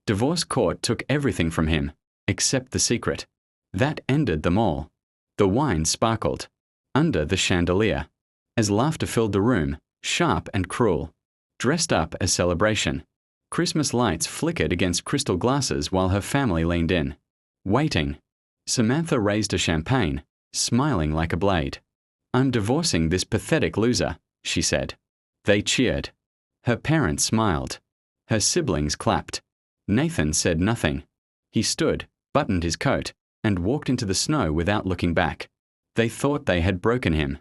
Divorce court took everything from him, except the secret. That ended them all. The wine sparkled under the chandelier, as laughter filled the room, sharp and cruel, dressed up as celebration. Christmas lights flickered against crystal glasses while her family leaned in, waiting. Samantha raised a champagne, smiling like a blade. "I'm divorcing this pathetic loser," she said. They cheered. Her parents smiled. Her siblings clapped. Nathan said nothing. He stood, buttoned his coat, and walked into the snow without looking back. They thought they had broken him.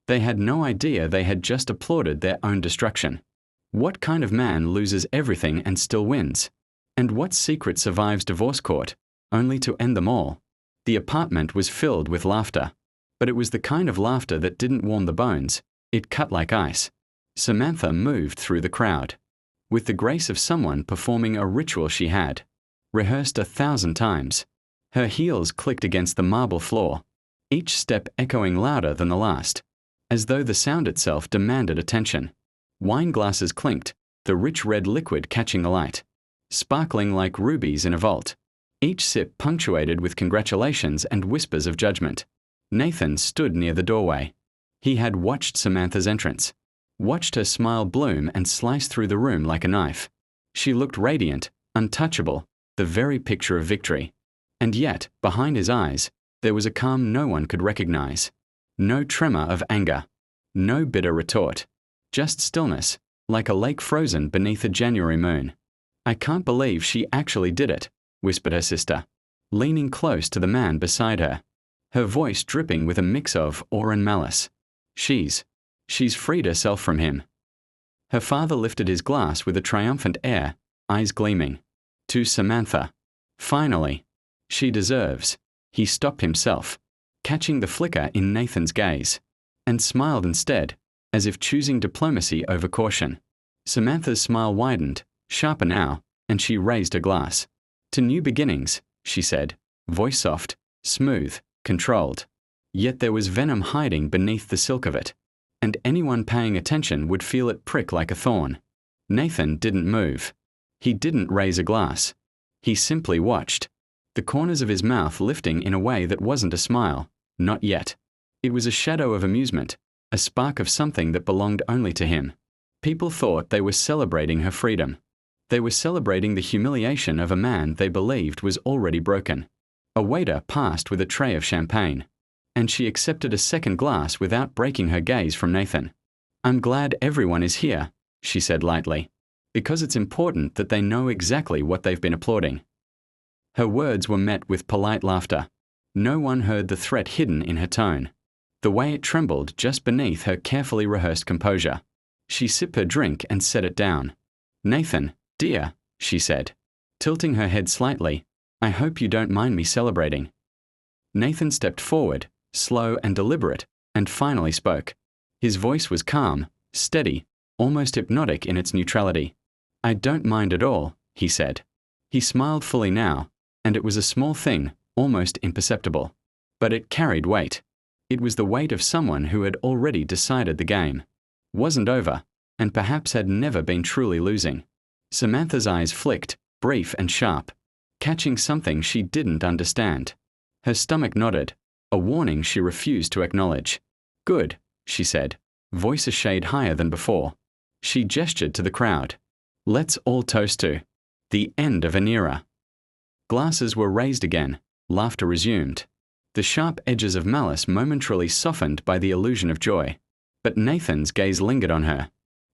They had no idea they had just applauded their own destruction. What kind of man loses everything and still wins? And what secret survives divorce court, only to end them all? The apartment was filled with laughter. But it was the kind of laughter that didn't warm the bones. It cut like ice. Samantha moved through the crowd, with the grace of someone performing a ritual she had rehearsed 1,000 times. Her heels clicked against the marble floor, each step echoing louder than the last, as though the sound itself demanded attention. Wine glasses clinked, the rich red liquid catching the light, sparkling like rubies in a vault, each sip punctuated with congratulations and whispers of judgment. Nathan stood near the doorway. He had watched Samantha's entrance, watched her smile bloom and slice through the room like a knife. She looked radiant, untouchable, the very picture of victory. And yet, behind his eyes, there was a calm no one could recognize. No tremor of anger, no bitter retort, just stillness, like a lake frozen beneath a January moon. "I can't believe she actually did it," whispered her sister, leaning close to the man beside her, her voice dripping with a mix of awe and malice. She's freed herself from him." Her father lifted his glass with a triumphant air, eyes gleaming. To Samantha. "Finally. She deserves." He stopped himself, catching the flicker in Nathan's gaze, and smiled instead, as if choosing diplomacy over caution. Samantha's smile widened, sharper now, and she raised her glass. "To new beginnings," she said, voice soft, smooth, controlled. Yet there was venom hiding beneath the silk of it, and anyone paying attention would feel it prick like a thorn. Nathan didn't move. He didn't raise a glass. He simply watched, the corners of his mouth lifting in a way that wasn't a smile, not yet. It was a shadow of amusement, a spark of something that belonged only to him. People thought they were celebrating her freedom. They were celebrating the humiliation of a man they believed was already broken. A waiter passed with a tray of champagne, and she accepted a second glass without breaking her gaze from Nathan. "I'm glad everyone is here," she said lightly, "because it's important that they know exactly what they've been applauding." Her words were met with polite laughter. No one heard the threat hidden in her tone, the way it trembled just beneath her carefully rehearsed composure. She sipped her drink and set it down. "Nathan, dear," she said, tilting her head slightly, "I hope you don't mind me celebrating." Nathan stepped forward, slow and deliberate, and finally spoke. His voice was calm, steady, almost hypnotic in its neutrality. "I don't mind at all," he said. He smiled fully now, and it was a small thing, almost imperceptible. But it carried weight. It was the weight of someone who had already decided the game, wasn't over, and perhaps had never been truly losing. Samantha's eyes flicked, brief and sharp, catching something she didn't understand. Her stomach nodded, a warning she refused to acknowledge. "Good," she said, voice a shade higher than before. She gestured to the crowd. "Let's all toast to the end of an era." Glasses were raised again, laughter resumed, the sharp edges of malice momentarily softened by the illusion of joy. But Nathan's gaze lingered on her,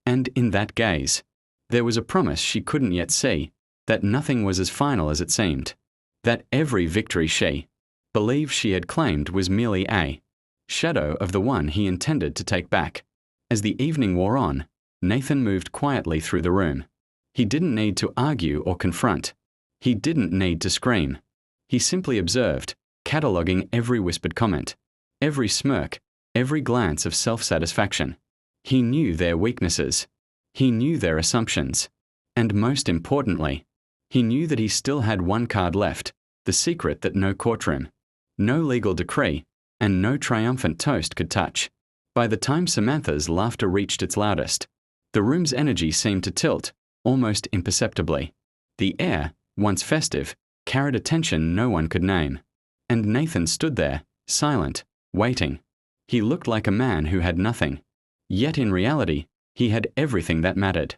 and in that gaze, there was a promise she couldn't yet see, that nothing was as final as it seemed, that every victory she believed she had claimed was merely a shadow of the one he intended to take back. As the evening wore on, Nathan moved quietly through the room. He didn't need to argue or confront. He didn't need to scream. He simply observed, cataloguing every whispered comment, every smirk, every glance of self-satisfaction. He knew their weaknesses. He knew their assumptions. And most importantly, he knew that he still had one card left, the secret that no courtroom, no legal decree, and no triumphant toast could touch. By the time Samantha's laughter reached its loudest, the room's energy seemed to tilt, almost imperceptibly. The air, once festive, carried a tension no one could name. And Nathan stood there, silent, waiting. He looked like a man who had nothing. Yet in reality, he had everything that mattered.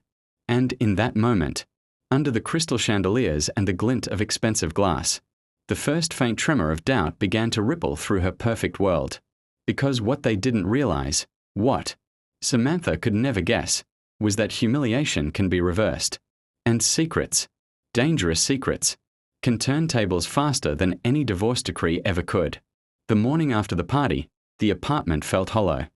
And in that moment, under the crystal chandeliers and the glint of expensive glass, the first faint tremor of doubt began to ripple through her perfect world. Because what they didn't realize, what Samantha could never guess, was that humiliation can be reversed. And secrets, dangerous secrets, can turn tables faster than any divorce decree ever could. The morning after the party, the apartment felt hollow,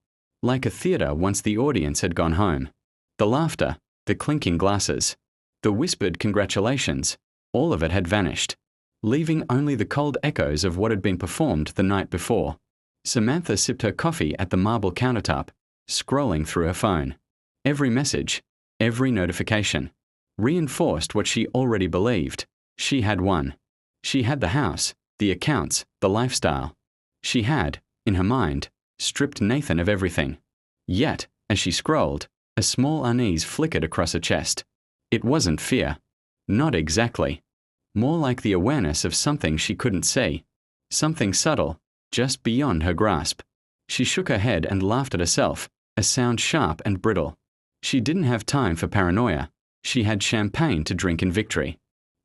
like a theater once the audience had gone home. The laughter, the clinking glasses, the whispered congratulations, all of it had vanished, leaving only the cold echoes of what had been performed the night before. Samantha sipped her coffee at the marble countertop, scrolling through her phone. Every message, every notification, reinforced what she already believed. She had won. She had the house, the accounts, the lifestyle. She had, in her mind, stripped Nathan of everything. Yet, as she scrolled, a small unease flickered across her chest. It wasn't fear. Not exactly. More like the awareness of something she couldn't see. Something subtle, just beyond her grasp. She shook her head and laughed at herself, a sound sharp and brittle. She didn't have time for paranoia. She had champagne to drink in victory.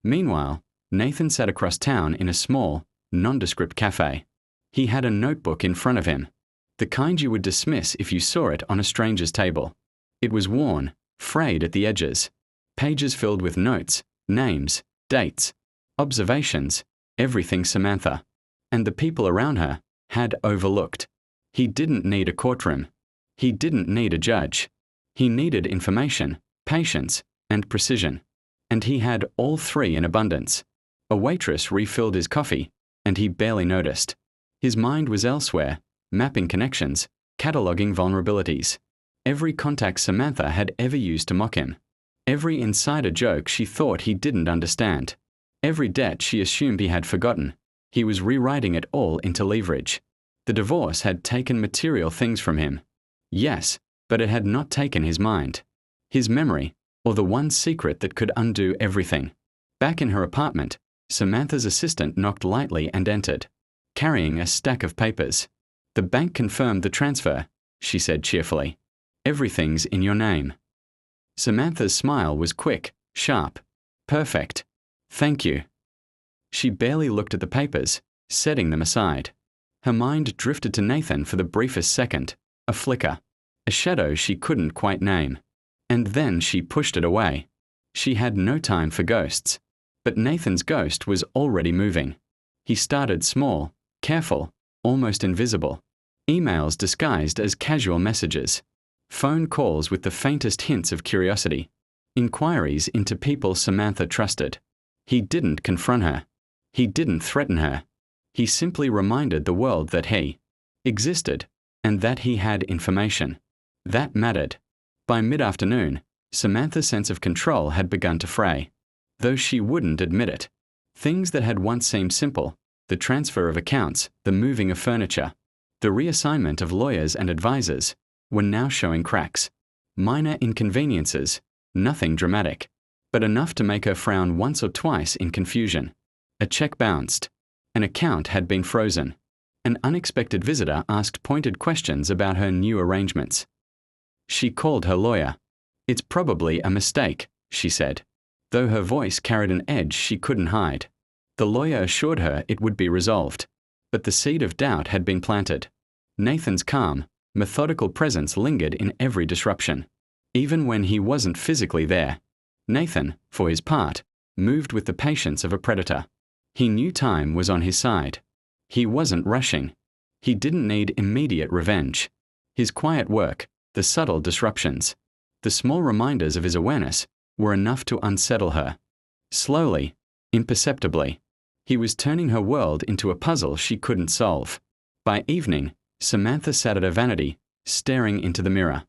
Meanwhile, Nathan sat across town in a small, nondescript cafe. He had a notebook in front of him, the kind you would dismiss if you saw it on a stranger's table. It was worn, frayed at the edges, pages filled with notes, names, dates, observations, everything Samantha, and the people around her, had overlooked. He didn't need a courtroom. He didn't need a judge. He needed information, patience, and precision. And he had all three in abundance. A waitress refilled his coffee, and he barely noticed. His mind was elsewhere, mapping connections, cataloging vulnerabilities. Every contact Samantha had ever used to mock him. Every insider joke she thought he didn't understand. Every debt she assumed he had forgotten. He was rewriting it all into leverage. The divorce had taken material things from him. Yes, but it had not taken his mind. His memory, or the one secret that could undo everything. Back in her apartment, Samantha's assistant knocked lightly and entered, carrying a stack of papers. "The bank confirmed the transfer," she said cheerfully. "Everything's in your name." Samantha's smile was quick, sharp, perfect. "Thank you." She barely looked at the papers, setting them aside. Her mind drifted to Nathan for the briefest second, a flicker, a shadow she couldn't quite name. And then she pushed it away. She had no time for ghosts. But Nathan's ghost was already moving. He started small, careful, almost invisible. Emails disguised as casual messages. Phone calls with the faintest hints of curiosity. Inquiries into people Samantha trusted. He didn't confront her. He didn't threaten her. He simply reminded the world that he existed, and that he had information. That mattered. By mid-afternoon, Samantha's sense of control had begun to fray, though she wouldn't admit it. Things that had once seemed simple, the transfer of accounts, the moving of furniture, the reassignment of lawyers and advisors, were now showing cracks. Minor inconveniences, nothing dramatic, but enough to make her frown once or twice in confusion. A check bounced. An account had been frozen. An unexpected visitor asked pointed questions about her new arrangements. She called her lawyer. "It's probably a mistake," she said, though her voice carried an edge she couldn't hide. The lawyer assured her it would be resolved, but the seed of doubt had been planted. Nathan's calm, methodical presence lingered in every disruption, even when he wasn't physically there. Nathan, for his part, moved with the patience of a predator. He knew time was on his side. He wasn't rushing. He didn't need immediate revenge. His quiet work, the subtle disruptions, the small reminders of his awareness, were enough to unsettle her. Slowly, imperceptibly, he was turning her world into a puzzle she couldn't solve. By evening, Samantha sat at her vanity, staring into the mirror.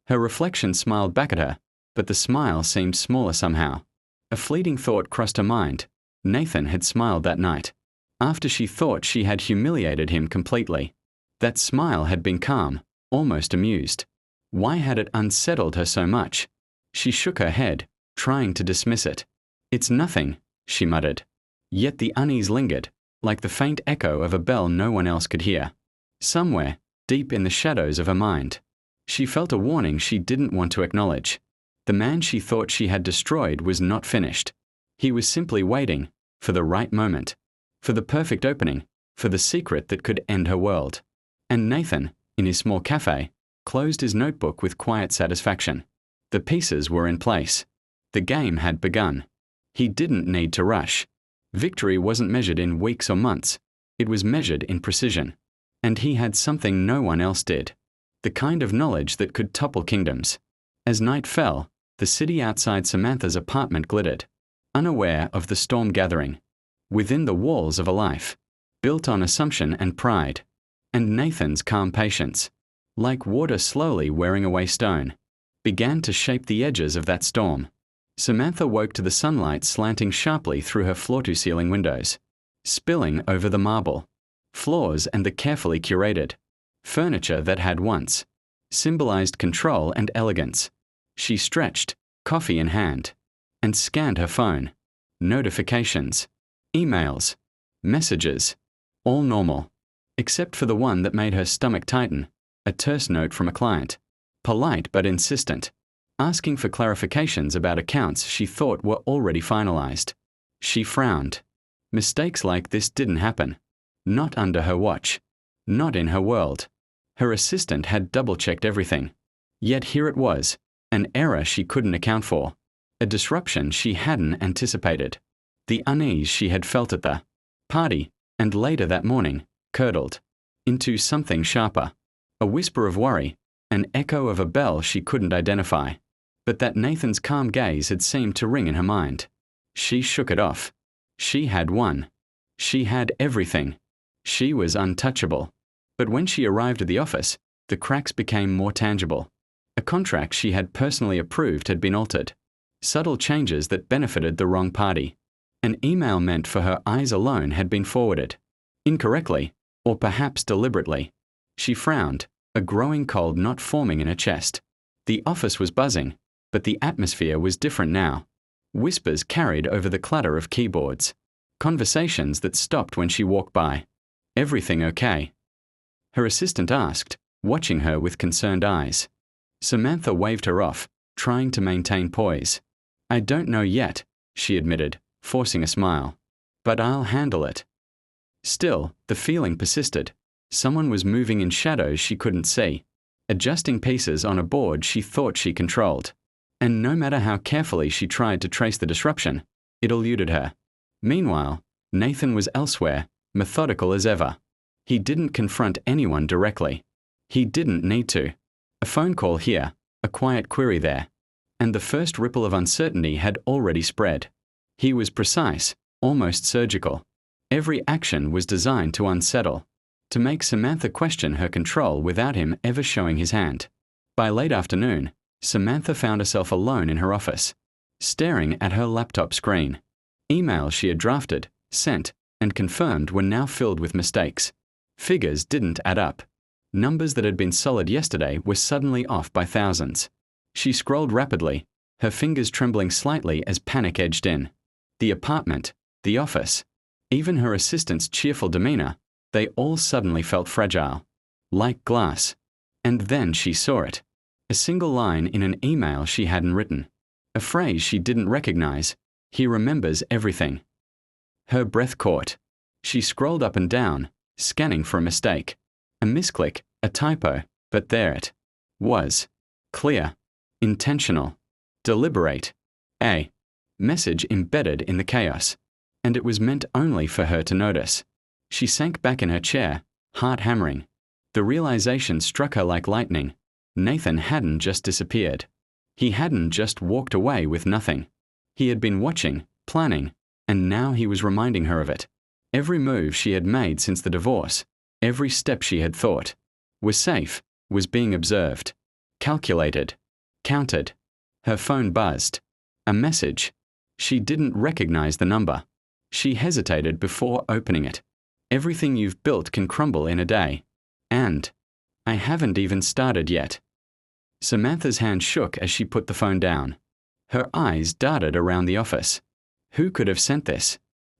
Her reflection smiled back at her, but the smile seemed smaller somehow. A fleeting thought crossed her mind. Nathan had smiled that night, after she thought she had humiliated him completely. That smile had been calm, almost amused. Why had it unsettled her so much? She shook her head, trying to dismiss it. "It's nothing," she muttered. Yet the unease lingered, like the faint echo of a bell no one else could hear. Somewhere, deep in the shadows of her mind, she felt a warning she didn't want to acknowledge. The man she thought she had destroyed was not finished. He was simply waiting for the right moment, for the perfect opening, for the secret that could end her world. And Nathan, in his small cafe, closed his notebook with quiet satisfaction. The pieces were in place. The game had begun. He didn't need to rush. Victory wasn't measured in weeks or months. It was measured in precision. And he had something no one else did. The kind of knowledge that could topple kingdoms. As night fell, the city outside Samantha's apartment glittered, unaware of the storm gathering. Within the walls of a life, built on assumption and pride, and Nathan's calm patience, like water slowly wearing away stone, began to shape the edges of that storm. Samantha woke to the sunlight slanting sharply through her floor-to-ceiling windows, spilling over the marble, floors and the carefully curated furniture that had once symbolized control and elegance. She stretched, coffee in hand, and scanned her phone. Notifications, emails, messages, all normal, except for the one that made her stomach tighten, a terse note from a client, polite but insistent, asking for clarifications about accounts she thought were already finalized. She frowned. Mistakes like this didn't happen. Not under her watch. Not in her world. Her assistant had double-checked everything. Yet here it was, an error she couldn't account for, a disruption she hadn't anticipated. The unease she had felt at the party, and later that morning, curdled into something sharper, a whisper of worry, an echo of a bell she couldn't identify. But that Nathan's calm gaze had seemed to ring in her mind. She shook it off. She had won. She had everything. She was untouchable. But when she arrived at the office, the cracks became more tangible. A contract she had personally approved had been altered. Subtle changes that benefited the wrong party. An email meant for her eyes alone had been forwarded. Incorrectly, or perhaps deliberately. She frowned, a growing cold knot forming in her chest. The office was buzzing, but the atmosphere was different now. Whispers carried over the clutter of keyboards. Conversations that stopped when she walked by. Everything okay? Her assistant asked, watching her with concerned eyes. Samantha waved her off, trying to maintain poise. I don't know yet, she admitted, forcing a smile. But I'll handle it. Still, the feeling persisted. Someone was moving in shadows she couldn't see, adjusting pieces on a board she thought she controlled. And no matter how carefully she tried to trace the disruption, it eluded her. Meanwhile, Nathan was elsewhere, methodical as ever. He didn't confront anyone directly. He didn't need to. A phone call here, a quiet query there, and the first ripple of uncertainty had already spread. He was precise, almost surgical. Every action was designed to unsettle, to make Samantha question her control without him ever showing his hand. By late afternoon, Samantha found herself alone in her office, staring at her laptop screen. Emails she had drafted, sent, and confirmed were now filled with mistakes. Figures didn't add up. Numbers that had been solid yesterday were suddenly off by thousands. She scrolled rapidly, her fingers trembling slightly as panic edged in. The apartment, the office, even her assistant's cheerful demeanor, they all suddenly felt fragile, like glass. And then she saw it. A single line in an email she hadn't written. A phrase she didn't recognize. He remembers everything. Her breath caught. She scrolled up and down, scanning for a mistake. A misclick, a typo, but there it was. Clear. Intentional. Deliberate. A message embedded in the chaos. And it was meant only for her to notice. She sank back in her chair, heart hammering. The realization struck her like lightning. Nathan hadn't just disappeared. He hadn't just walked away with nothing. He had been watching, planning, and now he was reminding her of it. Every move she had made since the divorce, every step she had thought, was safe, was being observed, calculated, counted. Her phone buzzed. A message. She didn't recognize the number. She hesitated before opening it. Everything you've built can crumble in a day. And I haven't even started yet. Samantha's hand shook as she put the phone down. Her eyes darted around the office. Who could have sent this?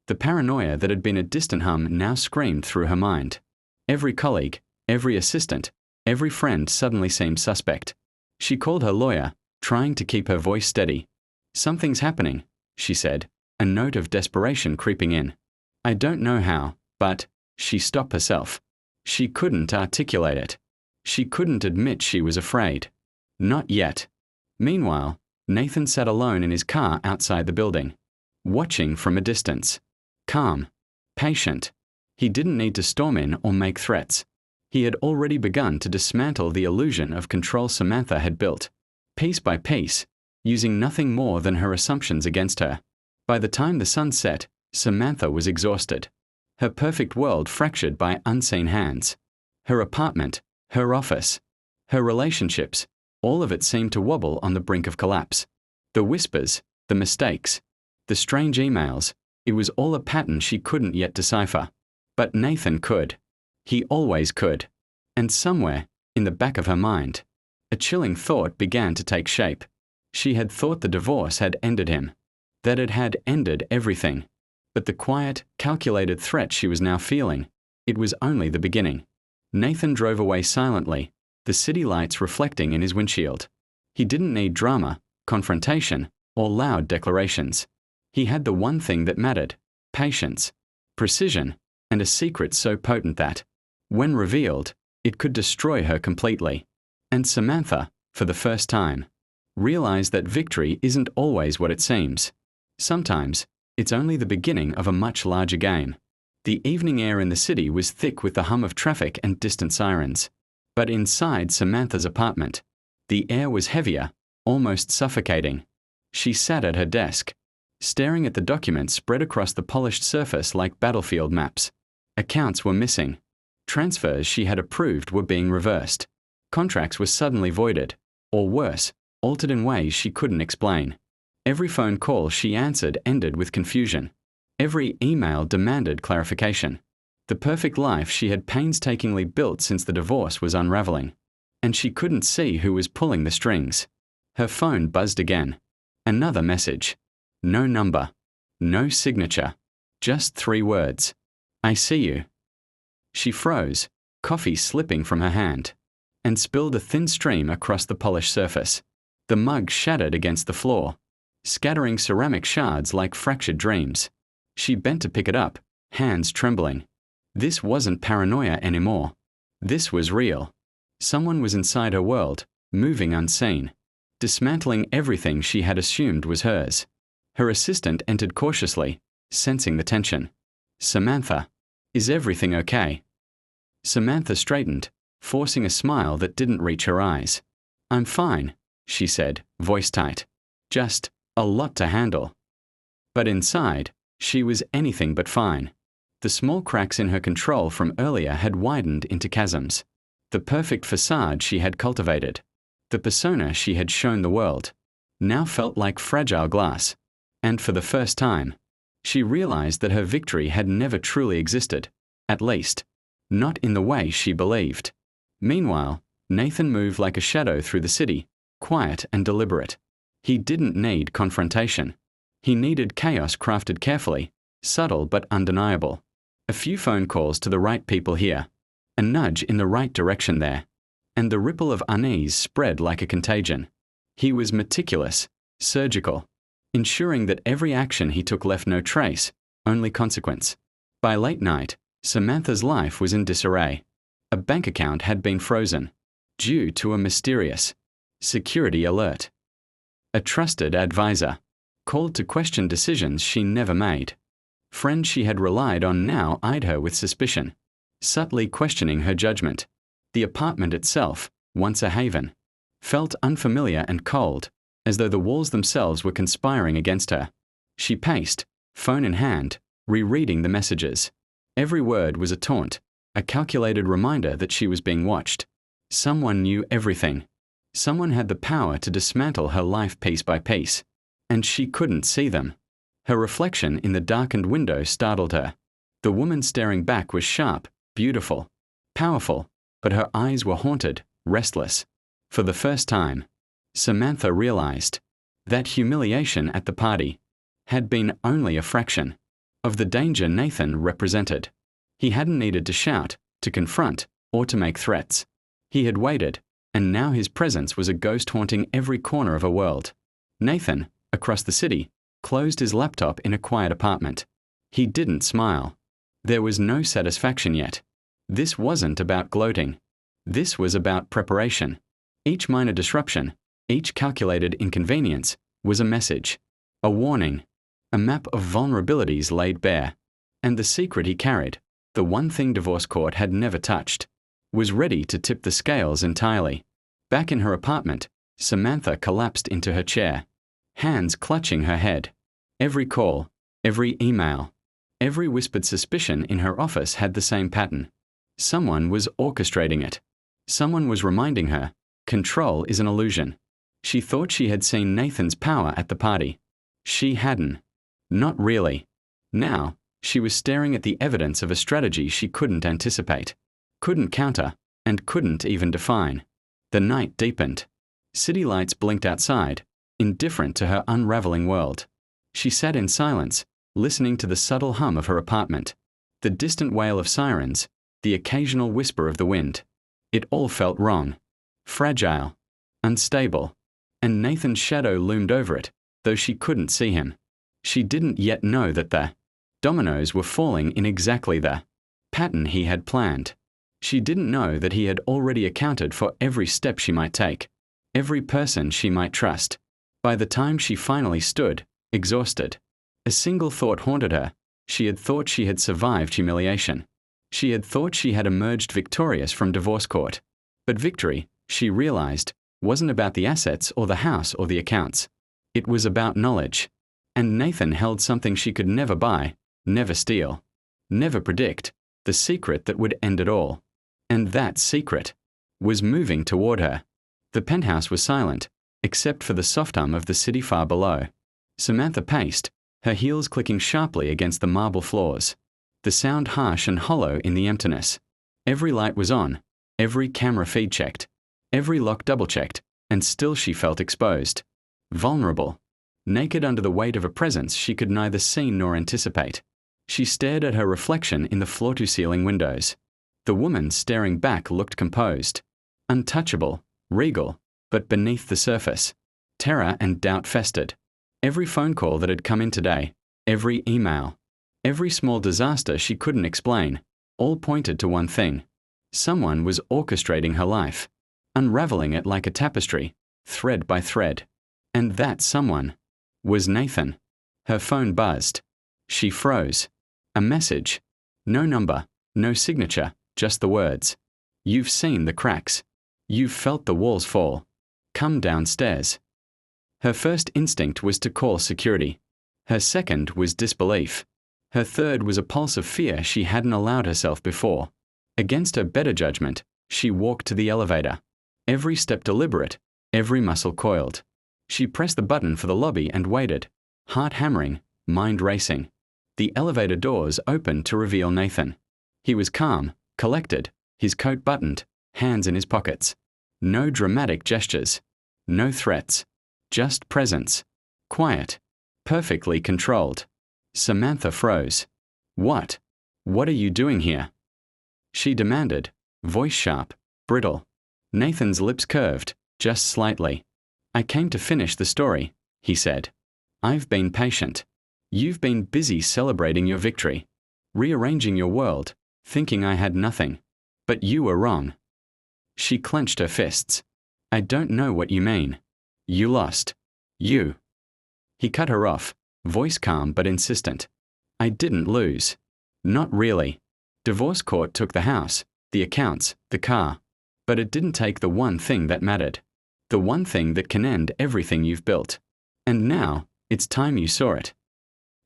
The paranoia that had been a distant hum now screamed through her mind. Every colleague, every assistant, every friend suddenly seemed suspect. She called her lawyer, trying to keep her voice steady. "Something's happening," she said, a note of desperation creeping in. "I don't know how, but—" She stopped herself. She couldn't articulate it. She couldn't admit she was afraid. Not yet. Meanwhile, Nathan sat alone in his car outside the building, watching from a distance. Calm. Patient. He didn't need to storm in or make threats. He had already begun to dismantle the illusion of control Samantha had built, piece by piece, using nothing more than her assumptions against her. By the time the sun set, Samantha was exhausted. Her perfect world fractured by unseen hands. Her apartment, her office, her relationships, all of it seemed to wobble on the brink of collapse. The whispers, the mistakes, the strange emails, it was all a pattern she couldn't yet decipher. But Nathan could. He always could. And somewhere, in the back of her mind, a chilling thought began to take shape. She had thought the divorce had ended him, that it had ended everything. But the quiet, calculated threat she was now feeling, it was only the beginning. Nathan drove away silently, the city lights reflecting in his windshield. He didn't need drama, confrontation, or loud declarations. He had the one thing that mattered: patience, precision, and a secret so potent that, when revealed, it could destroy her completely. And Samantha, for the first time, realized that victory isn't always what it seems. Sometimes, it's only the beginning of a much larger game. The evening air in the city was thick with the hum of traffic and distant sirens. But inside Samantha's apartment, the air was heavier, almost suffocating. She sat at her desk, staring at the documents spread across the polished surface like battlefield maps. Accounts were missing. Transfers she had approved were being reversed. Contracts were suddenly voided, or worse, altered in ways she couldn't explain. Every phone call she answered ended with confusion. Every email demanded clarification. The perfect life she had painstakingly built since the divorce was unraveling. And she couldn't see who was pulling the strings. Her phone buzzed again. Another message. No number. No signature. Just 3 words. "I see you." She froze, coffee slipping from her hand, and spilled a thin stream across the polished surface. The mug shattered against the floor, scattering ceramic shards like fractured dreams. She bent to pick it up, hands trembling. This wasn't paranoia anymore. This was real. Someone was inside her world, moving unseen, dismantling everything she had assumed was hers. Her assistant entered cautiously, sensing the tension. "Samantha, is everything okay?" Samantha straightened, forcing a smile that didn't reach her eyes. "I'm fine," she said, voice tight. "Just a lot to handle." But inside, she was anything but fine. The small cracks in her control from earlier had widened into chasms. The perfect facade she had cultivated, the persona she had shown the world, now felt like fragile glass. And for the first time, she realized that her victory had never truly existed, at least, not in the way she believed. Meanwhile, Nathan moved like a shadow through the city, quiet and deliberate. He didn't need confrontation. He needed chaos crafted carefully, subtle but undeniable. A few phone calls to the right people here, a nudge in the right direction there, and the ripple of unease spread like a contagion. He was meticulous, surgical, ensuring that every action he took left no trace, only consequence. By late night, Samantha's life was in disarray. A bank account had been frozen, due to a mysterious security alert. A trusted advisor, called to question decisions she never made. Friends she had relied on now eyed her with suspicion, subtly questioning her judgment. The apartment itself, once a haven, felt unfamiliar and cold, as though the walls themselves were conspiring against her. She paced, phone in hand, rereading the messages. Every word was a taunt, a calculated reminder that she was being watched. Someone knew everything. Someone had the power to dismantle her life piece by piece, and she couldn't see them. Her reflection in the darkened window startled her. The woman staring back was sharp, beautiful, powerful, but her eyes were haunted, restless. For the first time, Samantha realized that humiliation at the party, had been only a fraction of the danger Nathan represented. He hadn't needed to shout, to confront, or to make threats. He had waited, and now his presence was a ghost haunting every corner of a world. Nathan, across the city, closed his laptop in a quiet apartment. He didn't smile. There was no satisfaction yet. This wasn't about gloating. This was about preparation. Each minor disruption, each calculated inconvenience, was a message, a warning, a map of vulnerabilities laid bare. And the secret he carried, the one thing divorce court had never touched, was ready to tip the scales entirely. Back in her apartment, Samantha collapsed into her chair, hands clutching her head. Every call, every email, every whispered suspicion in her office had the same pattern. Someone was orchestrating it. Someone was reminding her, control is an illusion. She thought she had seen Nathan's power at the party. She hadn't. Not really. Now, she was staring at the evidence of a strategy she couldn't anticipate, couldn't counter, and couldn't even define. The night deepened. City lights blinked outside, indifferent to her unraveling world. She sat in silence, listening to the subtle hum of her apartment, the distant wail of sirens, the occasional whisper of the wind. It all felt wrong, fragile, unstable, and Nathan's shadow loomed over it, though she couldn't see him. She didn't yet know that the dominoes were falling in exactly the pattern he had planned. She didn't know that he had already accounted for every step she might take, every person she might trust. By the time she finally stood, exhausted, a single thought haunted her. She had thought she had survived humiliation. She had thought she had emerged victorious from divorce court. But victory, she realized, wasn't about the assets or the house or the accounts. It was about knowledge. And Nathan held something she could never buy, never steal, never predict, the secret that would end it all. And that secret was moving toward her. The penthouse was silent, except for the soft hum of the city far below. Samantha paced, her heels clicking sharply against the marble floors, the sound harsh and hollow in the emptiness. Every light was on, every camera feed checked, every lock double-checked, and still she felt exposed, vulnerable, naked under the weight of a presence she could neither see nor anticipate. She stared at her reflection in the floor-to-ceiling windows. The woman staring back looked composed, untouchable, regal, but beneath the surface, terror and doubt festered. Every phone call that had come in today, every email, every small disaster she couldn't explain, all pointed to one thing. Someone was orchestrating her life, unraveling it like a tapestry, thread by thread. And that someone was Nathan. Her phone buzzed. She froze. A message. No number, no signature, just the words. You've seen the cracks. You've felt the walls fall. Come downstairs. Her first instinct was to call security. Her second was disbelief. Her third was a pulse of fear she hadn't allowed herself before. Against her better judgment, she walked to the elevator. Every step deliberate, every muscle coiled. She pressed the button for the lobby and waited, heart hammering, mind racing. The elevator doors opened to reveal Nathan. He was calm, collected, his coat buttoned, hands in his pockets. No dramatic gestures, no threats, just presence. Quiet, perfectly controlled. Samantha froze. What? What are you doing here? She demanded, voice sharp, brittle. Nathan's lips curved, just slightly. I came to finish the story, he said. I've been patient. You've been busy celebrating your victory, rearranging your world, thinking I had nothing. But you were wrong. She clenched her fists. I don't know what you mean. You lost. You. He cut her off, voice calm but insistent. I didn't lose. Not really. Divorce court took the house, the accounts, the car. But it didn't take the one thing that mattered. The one thing that can end everything you've built. And now, it's time you saw it.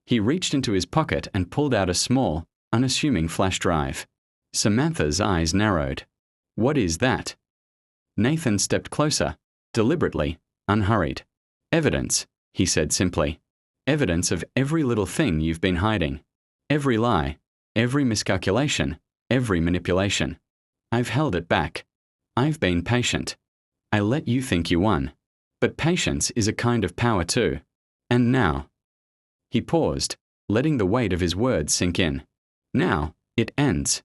He reached into his pocket and pulled out a small, unassuming flash drive. Samantha's eyes narrowed. What is that? Nathan stepped closer, deliberately, unhurried. Evidence, he said simply. Evidence of every little thing you've been hiding. Every lie, every miscalculation, every manipulation. I've held it back. I've been patient. I let you think you won. But patience is a kind of power too. And now. He paused, letting the weight of his words sink in. Now, it ends.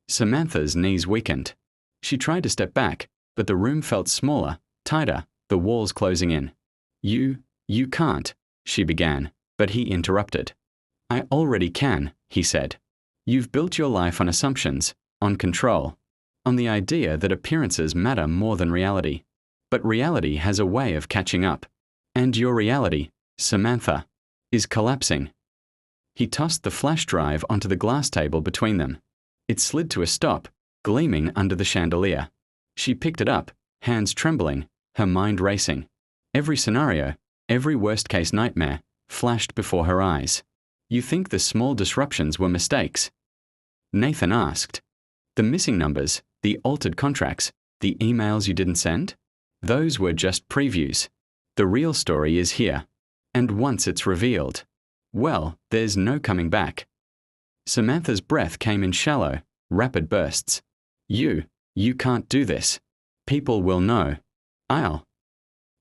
Samantha's knees weakened. She tried to step back, but the room felt smaller, tighter, the walls closing in. You can't, she began, but he interrupted. I already can, he said. You've built your life on assumptions, on control, on the idea that appearances matter more than reality. But reality has a way of catching up. And your reality, Samantha, is collapsing. He tossed the flash drive onto the glass table between them. It slid to a stop, gleaming under the chandelier. She picked it up, hands trembling, her mind racing. Every scenario, every worst-case nightmare, flashed before her eyes. You think the small disruptions were mistakes? Nathan asked. The missing numbers, the altered contracts, the emails you didn't send? Those were just previews. The real story is here. And once it's revealed, well, there's no coming back. Samantha's breath came in shallow, rapid bursts. You can't do this. People will know.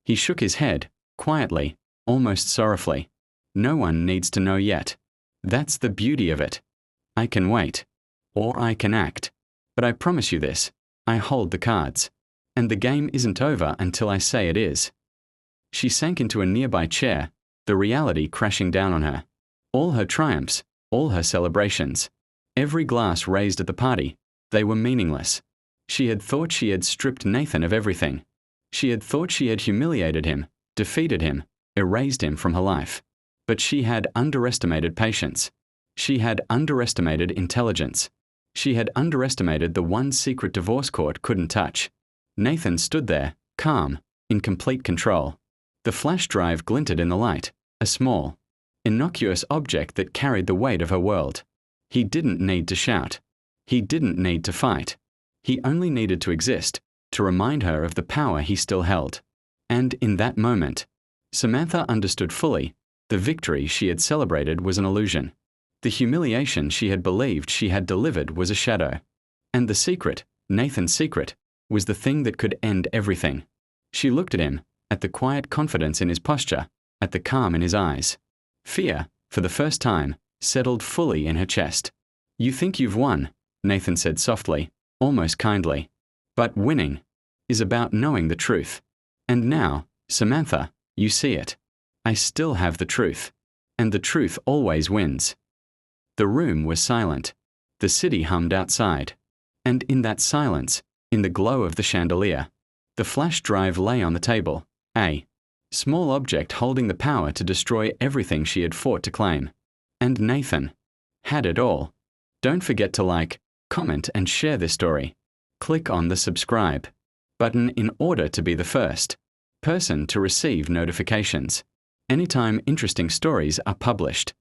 He shook his head, quietly, almost sorrowfully. No one needs to know yet. That's the beauty of it. I can wait. Or I can act. But I promise you this, I hold the cards. And the game isn't over until I say it is. She sank into a nearby chair, the reality crashing down on her. All her triumphs, all her celebrations, every glass raised at the party, they were meaningless. She had thought she had stripped Nathan of everything. She had thought she had humiliated him, defeated him, erased him from her life. But she had underestimated patience. She had underestimated intelligence. She had underestimated the one secret divorce court couldn't touch. Nathan stood there, calm, in complete control. The flash drive glinted in the light, a small, innocuous object that carried the weight of her world. He didn't need to shout. He didn't need to fight. He only needed to exist, to remind her of the power he still held. And in that moment, Samantha understood fully, the victory she had celebrated was an illusion. The humiliation she had believed she had delivered was a shadow. And the secret, Nathan's secret, was the thing that could end everything. She looked at him, at the quiet confidence in his posture, at the calm in his eyes. Fear, for the first time, settled fully in her chest. You think you've won, Nathan said softly, almost kindly. But winning is about knowing the truth. And now, Samantha, you see it. I still have the truth. And the truth always wins. The room was silent. The city hummed outside. And in that silence, in the glow of the chandelier, the flash drive lay on the table, a small object holding the power to destroy everything she had fought to claim. And Nathan had it all. Don't forget to like, comment, and share this story. Click on the subscribe button in order to be the first person to receive notifications anytime interesting stories are published.